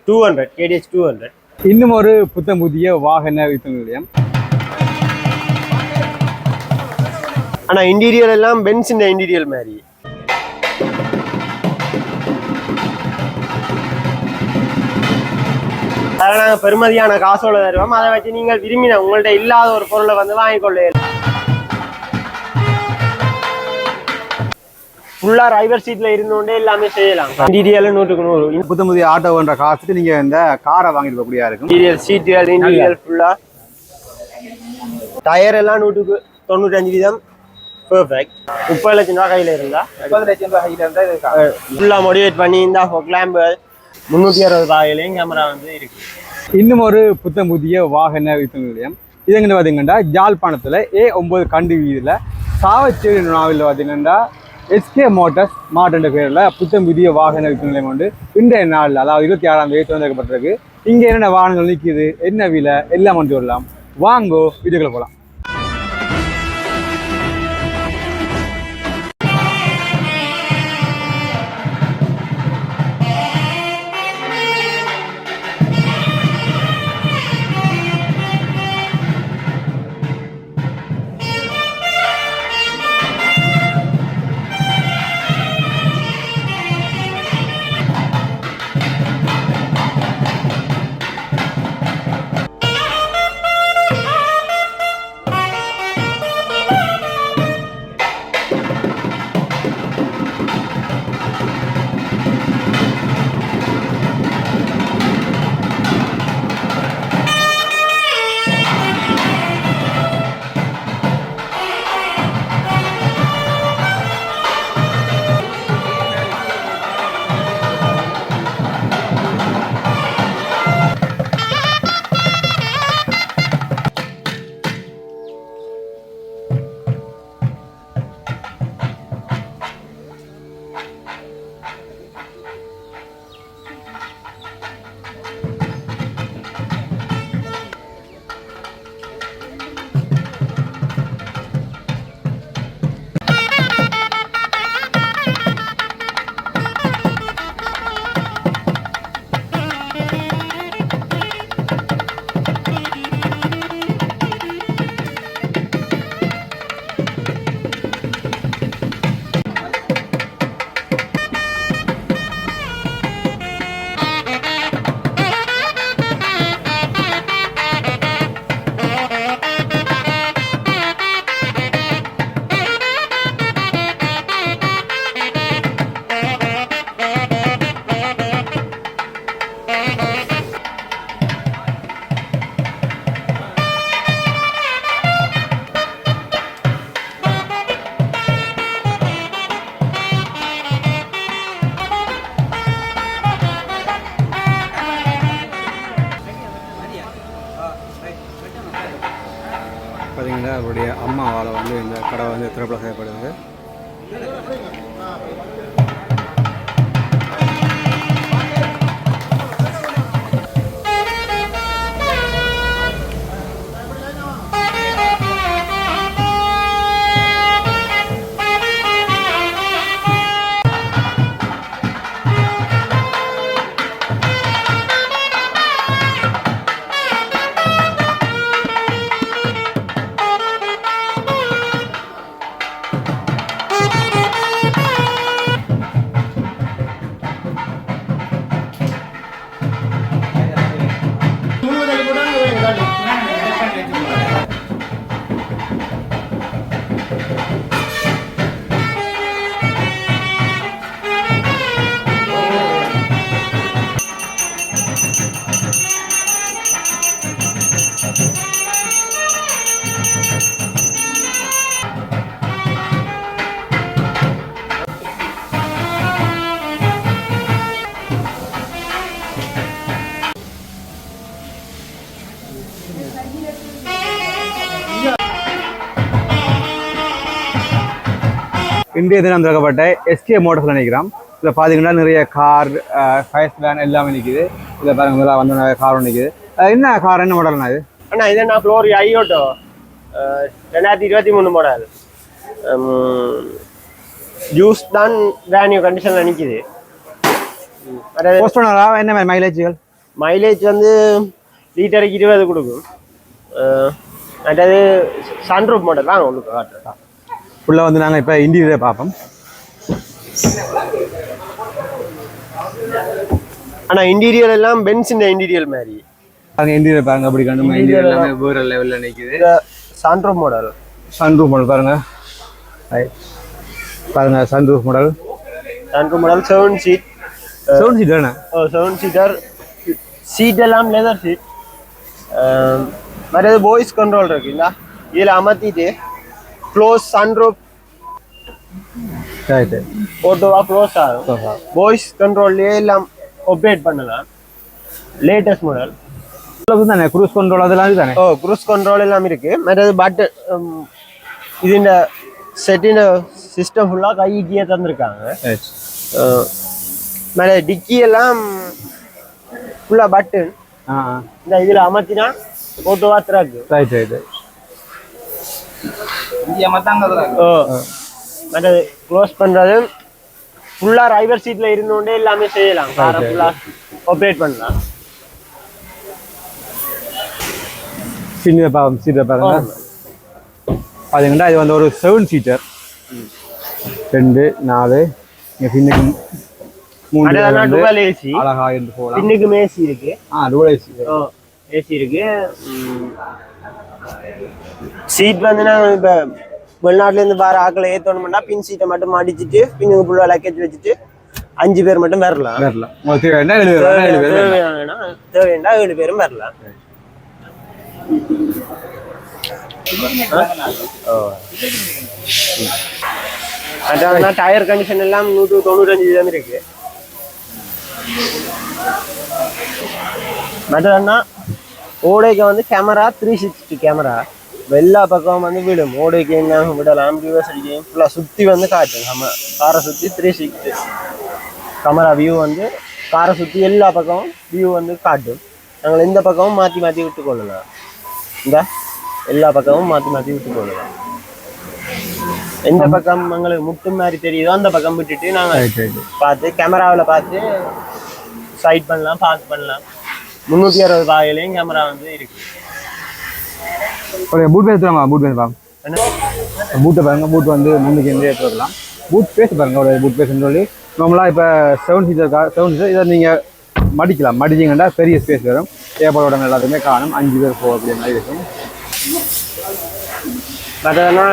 200 KDH 200. இன்னும் ஒரு புத்தம் புதிய வாகன விற்பனை நிலையம். ஆனா இன்டீரியர் எல்லாம் பென்ஸின் இன்டீரியர் மாதிரி. அதனால நாங்கள் பெருமதியான காசோட தருவோம். அதை வச்சு நீங்கள் விரும்பின உங்கள்ட்ட இல்லாத ஒரு பொருளை வந்து வாங்கிக்கொள்ள ஃபுல்லா டிரைவர் சீட்ல இருந்தோண்டே எல்லாமே செய்யலாம். இன்டீரியர் 100க்கு 100. புத்தம் புதிய ஆட்டோன்ற காசுக்கு நீங்க இந்த காரை வாங்கிட்டு போகக்கூடியா இருக்கும். இன்டீரியர் சீட்டுகள் இன்டீரியர் ஃபுல்லா டயர் எல்லாம் 100க்கு 95% பெர்ஃபெக்ட். 30 லட்சம் ரூபாய் கையில இருந்தா 30 லட்சம் ரூபாய் கையில இருந்தா ஃபுல்லா மோடிவேட் பண்ணி இந்த கிளாம்பு 360 ரூபாயிலையும் கேமரா வந்து இருக்கு. இன்னும் ஒரு புத்தம் புதிய வாகன விற்பனை நிலையம். இது எங்க பார்த்தீங்கன்னா ஜாழ்ப்பாணத்துல A9 கண்டி வீதியில சாவச்சேரி நாவில் பார்த்தீங்கன்னா SK மோட்டார்ஸ் மார்ட் என்ற பேரில் புத்தம் புதிய வாகன விற்பனை நிலையம் உண்டு. இன்றைய நாளில் அதாவது 26ஆம் தேதி திறந்திருக்கப்பட்டிருக்கு. இங்கே என்னென்ன வாகனங்கள் நிற்கிது, என்ன விலை எல்லாம் வந்து வரலாம். வாங்கோ வீடியோக்களை போகலாம். பார்த்தீங்கன்னா அவருடைய அம்மாவால் வந்து இந்த கடை வந்து திறப்பட செய்யப்படுது. இந்திய தினம் திறக்கப்பட்ட SK மோட்டார்ஸ் நினைக்கிறோம். இதில் பார்த்தீங்கன்னா நிறைய கார், ஃபயர்ஸ் வேன் எல்லாமே நிற்கிது. இதில் பாருங்க முதல்ல வந்து கார் நிற்கிது. என்ன கார், என்ன மாடல்னா இது? அண்ணா இது என்ன ஃப்ளோரி ஐயோட்டோ 2023 மாடல். ஜூஸ் தான் வேன் நியூ கண்டிஷனில் நிற்கிது. போஸ்ட் பண்ணா என்ன மைலேஜ்கள்? மைலேஜ் வந்து லிட்டருக்கு 20 கொடுக்கும். மற்றது சன்ரூப் மாடல் தான் உங்களுக்கு காட்டுறேன். ஃபுல்லாக வந்து நாங்கள் இப்போ இன்டீரியரை பார்ப்போம். ஆனால் இன்டீரியர் எல்லாம் பென்ஸின் இன்டீரியர் மாதிரி. பாருங்க இன்டீரியர் பாருங்க அப்படி கண்டு இன்டீரியர் எல்லாமே வேறு லெவலில் நிற்குது. Sunroof model. சன்ரூஃப் மாடல் பாருங்க. பாருங்க sunroof model. Sunroof model 7 seat. 7 seat தானே? 7 சீட்டர். சீட் எல்லாம் லெதர் சீட். மற்றது வாய்ஸ் கண்ட்ரோல் இருக்குங்களா, இதில் அமர்த்திட்டு க்ளோஸ் சன்ரூஃப் ஓட்டோவா க்ளோஸ் ஆகும். வாய்ஸ் கண்ட்ரோல்லே எல்லாம் ஆப்ரேட் பண்ணலாம். லேட்டஸ்ட் மாடல் தானே. க்ரூஸ் கண்ட்ரோல் அதெல்லாம் தானே? க்ரூஸ் கண்ட்ரோல் எல்லாம் இருக்கு. மற்றது பட்டன் இது இந்த செட்டின் சிஸ்டம் ஃபுல்லாக கைக்கியே தந்துருக்காங்க. மேலே டிக்கி எல்லாம் ஃபுல்லாக பட்டன். இந்த இதில் அமர்த்தினா ஓட்டோவா திறக்கு. Right right. மற்றது க்ளோஸ் பண்ணுறது ஃபுல்லாக டிரைவர் சீட்டில் இருந்தோண்டே எல்லாமே செய்யலாம். காரை ஃபுல்லாக ஆப்ரேட் பண்ணலாம். சீட்டை பாருங்க. பார்த்தீங்கன்னா இது வந்து ஒரு 7 சீட்டர். 2 4 இங்கே பின்னுக்கு 3 டுவல் ஏசி அழகா இருந்து போகலாம். பின்னுக்கும் ஏசி இருக்கு. Twelve AC. ஏசி இருக்கு. சீட் வந்து நான் இப்போ வெளிநாட்டிலேருந்து வர ஆக்களை ஏற்றணும்னா பின் சீட்டை மட்டும் அடிச்சுட்டு பின்னுக்கு ஃபுல்லாக லக்கேஜ் வச்சுட்டு 5 பேர் மட்டும் வரலாம். தேவைன்னா 7 பேரும் வரலாம். அதான் டயர் கண்டிஷன் எல்லாம் 195 இருக்கு. மற்றன்னா ஓடைக்கு வந்து கேமரா 360 கேமரா எல்லா பக்கம் வந்து விடும். ஓடைக்கு என்ன விடலாம், ரிவர்ஸ் அடிக்கும், ஃபுல்லாக சுற்றி வந்து காட்டும். நம்ம காரை சுற்றி 360 கேமரா வியூ வந்து காரை சுற்றி எல்லா பக்கமும் வியூ வந்து காட்டும். நாங்கள் இந்த பக்கமும் மாற்றி மாற்றி விட்டு கொள்ளலாம். இந்த எல்லா பக்கமும் மாற்றி மாற்றி விட்டு கொள்ளலாம். எந்த பக்கம் எங்களுக்கு முட்டு மாதிரி தெரியுதோ அந்த பக்கம் விட்டுட்டு நாங்கள் பார்த்து கேமராவில் பார்த்து சைட் பண்ணலாம், பார்க் பண்ணலாம். 360 பாகையிலையும் கேமரா வந்து இருக்கு. பூட் பேஸ் பூட்டை பாருங்க. பூட் வந்து முன்னுக்கு எந்த எடுத்துக்கலாம். பூட் பேஸ் பாருங்க. ஒரு பூட் பேஸ்ன்னு சொல்லி நார்மலாக இப்போ 7 சீட்டர் இதை நீங்கள் மடிக்கலாம். மடிச்சிங்கன்னா பெரிய ஸ்பேஸ் வரும். ஏற்பாடோட எல்லாத்துக்குமே காணும். 5 பேர் போகும் அப்படின்ற மாதிரி இருக்கும். மற்றதுனா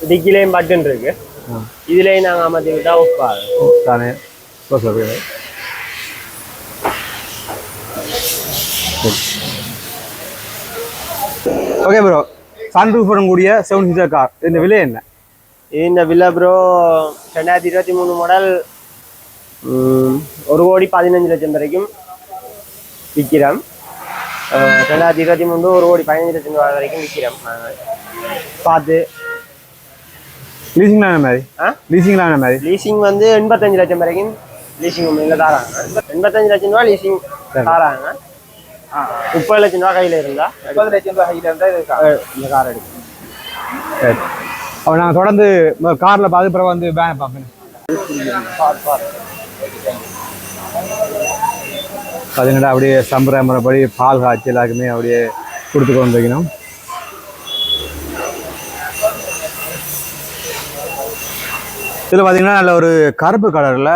டிக்கிலையும் பட்டன் இருக்கு. இதுலேயும் நாங்கள் அமர்த்தி விட்டா ஆஃப் ஆகும் தானே. ஓகே ப்ரோ, சன்ரூஃப் வரக்கூடிய 7 சீட்டர் கார் இந்த விலை என்ன? இந்த விலை ப்ரோ 2023 மாடல் 1,15,00,000 வரைக்கும் விற்கிறோம். 2023 1,15,00,000 வரைக்கும் விற்கிறோம். பார்த்து லீசிங்லாம் என்ன மாதிரி? லீசிங்லாம் என்ன மாதிரி? லீசிங் வந்து 85 லட்சம் வரைக்கும் லீசிங் உண்மையில தாராங்க. 85 லட்சம் ரூபா லீசிங் தாராங்க. 30 லட்சம் ரூபா கையில் இருந்தா 30 லட்சம் ரூபா கையில் இருந்தால் இந்த கார் எடுக்கும். அப்போ நாங்கள் தொடர்ந்து காரில் பார்த்து பிறகு வந்து பேனை பார்ப்பேன். பார்த்தீங்கன்னா அப்படியே சம்பிரதாயப்படி பால் காய்ச்சி எல்லாருக்குமே அப்படியே கொடுத்து கொண்டு வைக்கணும். இதில் பார்த்தீங்கன்னா நல்ல ஒரு கருப்பு கலரில்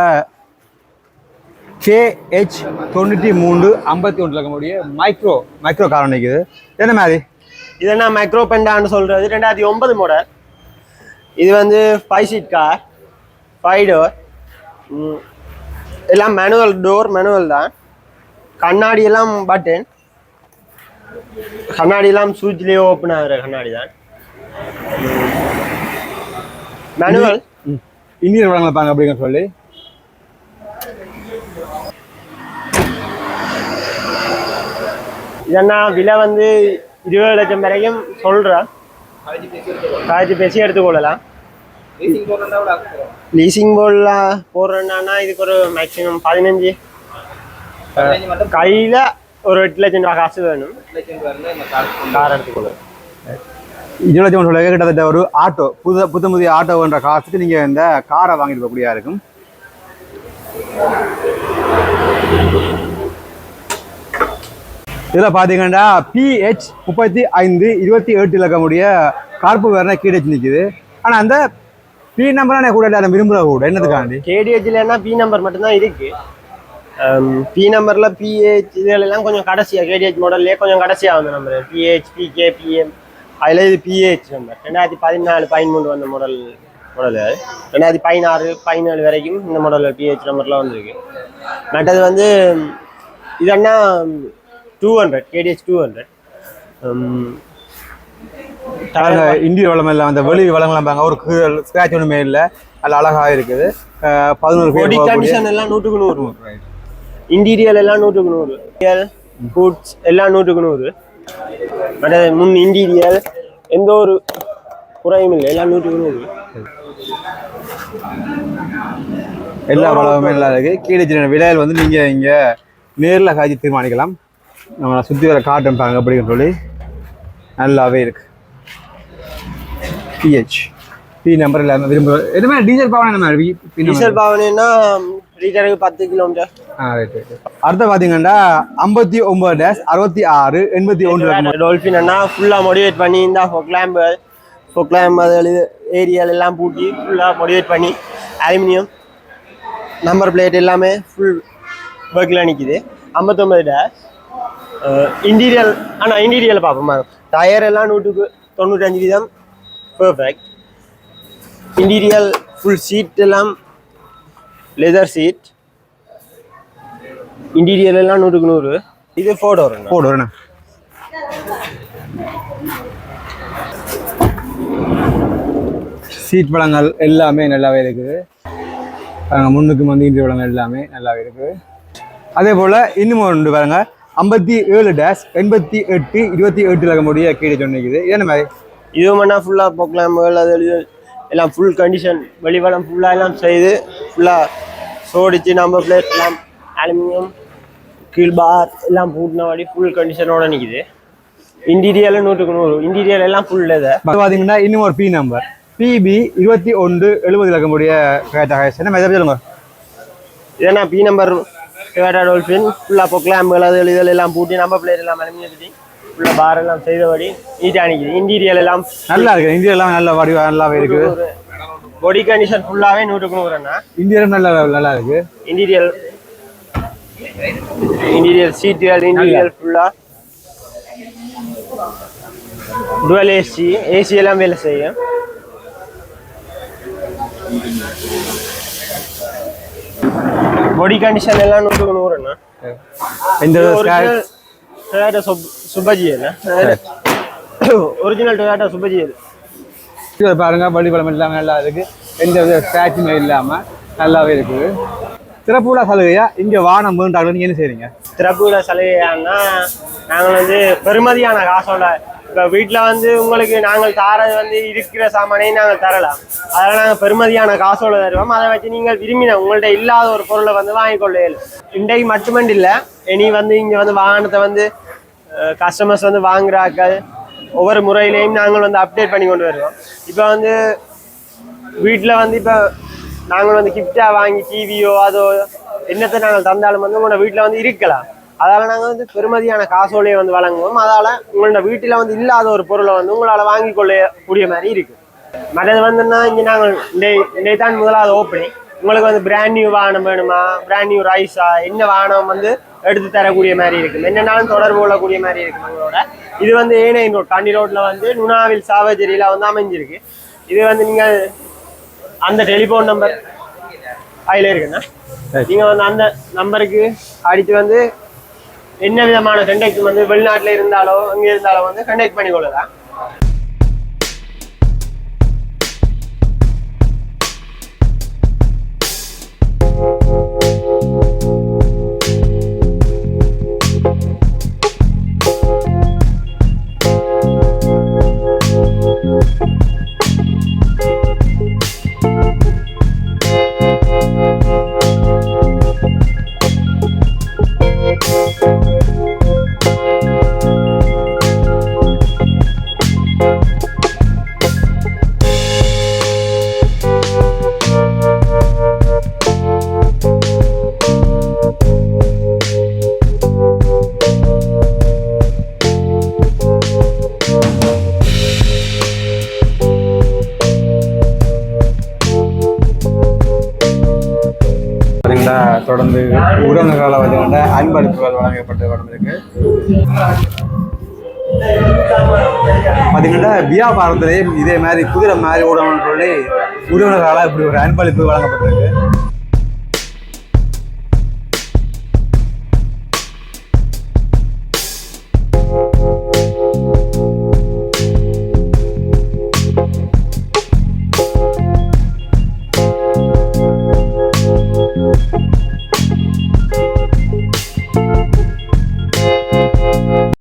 KH 9351 இருக்கக்கூடிய மைக்ரோ கார் நிற்குது. என்ன மாதிரி? இது என்ன மைக்ரோ பெண்டான்னு சொல்கிறது. 2009 மாடல். இது வந்து 5 சீட் கார், 5 டோர், எல்லாம் மேனுவல் தான். கண்ணாடி எல்லாம் பட்டன், கண்ணாடி எல்லாம் சூச்சிலேயே ஓப்பன் ஆகிற கண்ணாடி தான். மேனுவல். இந்தியன் வளங்களை பாருங்க அப்படிங்க சொல்லி. இதென்னா விலை வந்து 20 லட்சம் வரைக்கும் சொல்கிறேன். காய்ச்சி பேசி எடுத்துக்கொள்ளலாம். லீசிங் போடுறேன்னா இதுக்கு ஒரு மேக்ஸிமம் 15 கையில் ஒரு 8 லட்சம் ரூபா காசு வேணும். கார் எடுத்துக்கொள்ளலாம். 20 லட்சம் சொல்ல கிட்டத்தட்ட ஒரு ஆட்டோ புதிய ஆட்டோன்ற காசுக்கு நீங்கள் இந்த காரை வாங்கிட்டு போகக்கூடியா இருக்கும். இதில் பார்த்தீங்கன்னா PH 35 28 இலக்கமுடைய கார்ப்பு வேறு கேடிஹெச் நிற்குது. ஆனால் அந்த பி நம்பரான கூட இல்லை, விரும்புகிற கூட என்னதுக்காண்டி கேடிஹெச்லன்னா பி நம்பர் மட்டும்தான் இருக்கு. பி நம்பர்ல பிஹெச் இதெல்லாம் கொஞ்சம் கடைசியா கேடிஹெச் மாடல்லே கொஞ்சம் கடைசியா வந்து நம்பர் பிஹெச் பிகே பிஎம் அதுல இது பிஹெச் நம்பர் 2014 13 வந்த மாடல் 2016 17 வரைக்கும் இந்த மாடல் பிஹெச் நம்பர்லாம் வந்துருக்கு. மற்றது வந்து இதன்னா 200 கேடிஹெச் 200 இந்திய வளம் எல்லாம் அந்த வெளி வளங்களாம் ஒரு ஸ்கிராட்ச் ஒன்றுமே இல்லை, அதில் அழகாக இருக்குது. 11 கண்டிஷன் எல்லாம் 100க்கு 100, இன்டீரியல் எல்லாம் 100க்கு 100, ஃபுட்ஸ் எல்லாம் 100க்கு 100. மற்றது முன் இன்டீரியல் எந்த ஒரு குறையும் இல்லை, எல்லாம் 100க்கு 100. எல்லா வளமுமே நல்லா இருக்குது. கீழே விலையில் வந்து நீங்கள் இங்கே நேரில் காய்ச்சி தீர்மானிக்கலாம். நம்ம சுற்றி வர காட்டன் பாருங்க அப்படின்னு சொல்லி நல்லாவே இருக்கு. PH பி நம்பர் இல்லாமல் விரும்புகிறோம். எதுவுமே டீசல் பாவனை டீசல் பாவனைன்னா லிட்டருக்கு 10 கிலோமீட்டர். ரைட். அடுத்த பார்த்தீங்கன்னா 59-66 81 டால்ஃபின் அண்ணா ஃபுல்லாக மோடிவேட் பண்ணி இந்த ஃபோக்லாம்பு அது ஏரியால் எல்லாம் பூட்டி ஃபுல்லாக மோடிவேட் பண்ணி அலுமினியம் நம்பர் பிளேட் எல்லாமே ஃபுல் ஒர்க்கில் நிற்கிது. 59 இன்டீரியல். ஆனால் இன்டீரியல் பார்ப்போமா, டயர் எல்லாம் 100க்கு 95% பர்ஃபெக்ட். இன்டீரியல் ஃபுல் சீட் எல்லாம் லெதர் சீட், இன்டீரியல் எல்லாம் 100க்கு 100. இது ஃபோர்டோர்ண்ணா. சீட் பழங்கள் எல்லாமே நல்லாவே இருக்குது. முன்னுக்கு வந்து இன்டீரியர் பழங்கள் எல்லாமே நல்லாவே இருக்குது. அதே போல் இன்னும் ஒன்று பாருங்க 57-88 28 இலக்கமுடைய கீழே சொன்னிக்குது. என்ன மாதிரி இது மண்ணா ஃபுல்லாக போக்கலாம்புகள் அது எல்லாம் ஃபுல் கண்டிஷன் வெளிவளம் ஃபுல்லாக எல்லாம் செய்து ஃபுல்லாக சோடிச்சு நம்பர் பிளேட் எல்லாம் அலுமினியம் கீழ்பார் எல்லாம் பூட்டினவாடி ஃபுல் கண்டிஷனோட நிற்கிது. இன்டீரியல் 100க்கு 100, இன்டீரியல் எல்லாம் ஃபுல் லெதர். பார்த்தீங்கன்னா இன்னும் ஒரு பி நம்பர் PB 2170 இலக்கமுடைய என்ன மாதிரி சொல்லுங்க. இதனா பி நம்பர் டொயோட்டா டால்ஃபின் ஃபுல்லாக போக்கலாம்புகள் அது இதில் எல்லாம் பூட்டி நம்பர் பிளேட் எல்லாம் அலுமினியம் ஃபுல்லாக பார் எல்லாம் செய்தபடி நீட்டாக நிற்கிது. இன்டீரியல் எல்லாம் நல்லா இருக்குது. இன்டீரியர் எல்லாம் நல்ல வடிவாக நல்லாவே இருக்குது. பாடி கண்டிஷன் ஃபுல்லாகவே 100க்கு 100ண்ணா. இன்டீரியர் நல்லா இருக்குது. இன்டீரியல் சீட்டுகள் இன்டீரியல் ஃபுல்லாக டுவல் ஏசி எல்லாம் வேலை செய்யும். பாடி கண்டிஷன் எல்லாம் 100க்கு 100ண்ணா. இந்த டொயோட்டா சுபஜியல் ஒரிஜினல் டொயோட்டா சுபஜியல் பாருங்க. வழிபலம் இல்லாமல் நல்லா இருக்கு, எந்த வித ஸ்க்ராட்சுமே இல்லாமல் நல்லாவே இருக்குது. திறப்புவிழா சலுகையா இங்கே வானம் வேண்டாங்க நீங்கள் என்ன செய்றீங்க? திறப்புவிழா சலுகையானா நாங்கள் வந்து பெருமதியான காசோட இப்போ வீட்டில் வந்து உங்களுக்கு நாங்கள் தாரது வந்து இருக்கிற சாமானையும் நாங்கள் தரலாம். அதெல்லாம் நாங்கள் பெருமதியான காசோட தருவோம். அதை வச்சு நீங்கள் விரும்பின உங்கள்கிட்ட இல்லாத ஒரு பொருளை வந்து வாங்கிக்கொள்ள இயலும். இன்றைக்கு மட்டுமண்டு இல்லை, இனி வந்து இங்கே வந்து வாகனத்தை வந்து கஸ்டமர்ஸ் வந்து வாங்குறாக்கள் ஒவ்வொரு முறையிலையும் நாங்கள் வந்து அப்டேட் பண்ணி கொண்டு வருவோம். இப்போ வந்து வீட்டில் வந்து இப்போ நாங்கள் வந்து கிஃப்டாக வாங்கி டிவியோ அதோ என்னத்தை நாங்கள் தந்தாலும் வந்து உங்களோட வீட்டில் வந்து இருக்கலாம். அதால் நாங்கள் வந்து பெருமதியான காசோலையை வந்து வழங்குவோம். அதால் உங்களோட வீட்டில் வந்து இல்லாத ஒரு பொருளை வந்து உங்களால் வாங்கி கொள்ளக்கூடிய மாதிரி இருக்குது. மற்றது வந்துன்னா இங்கே நாங்கள் இன்றைய தான் முதலாவது ஓப்பனிங். உங்களுக்கு வந்து பிராண்ட் நியூ வாகனம் வேணுமா, பிராண்ட் நியூ ரைஸா, என்ன வாகனம் வந்து எடுத்து தரக்கூடிய மாதிரி இருக்குது, என்னன்னாலும் தொடர்பு கொள்ளக்கூடிய மாதிரி இருக்குது உங்களோட. இது வந்து A9 ரோட் காண்டி ரோட்டில் வந்து நுணாவில் சாவச்சேரியில் வந்து அமைஞ்சிருக்கு. இது வந்து நீங்கள் அந்த டெலிஃபோன் நம்பர் அதில் இருக்குண்ணா. நீங்கள் வந்து அந்த நம்பருக்கு அடித்து வந்து என்ன விதமான கண்டெக்ட் வந்து வெளிநாட்டில் இருந்தாலோ அங்கே இருந்தாலோ வந்து கண்டெக்ட் பண்ணி கொள்ளலாம். பார்த்தீங்கன்னா தொடர்ந்து உறவினர்களால் பார்த்தீங்கன்னா அன்பளிப்புகள் வழங்கப்பட்டு இருக்கு. பார்த்தீங்கன்னா வியாபாரத்திலேயே இதே மாதிரி குதிரை மாதிரி ஓடணும்னு சொல்லி உறவினர்களால் இப்படி ஒரு அன்பளிப்பு வழங்கப்பட்டிருக்கு.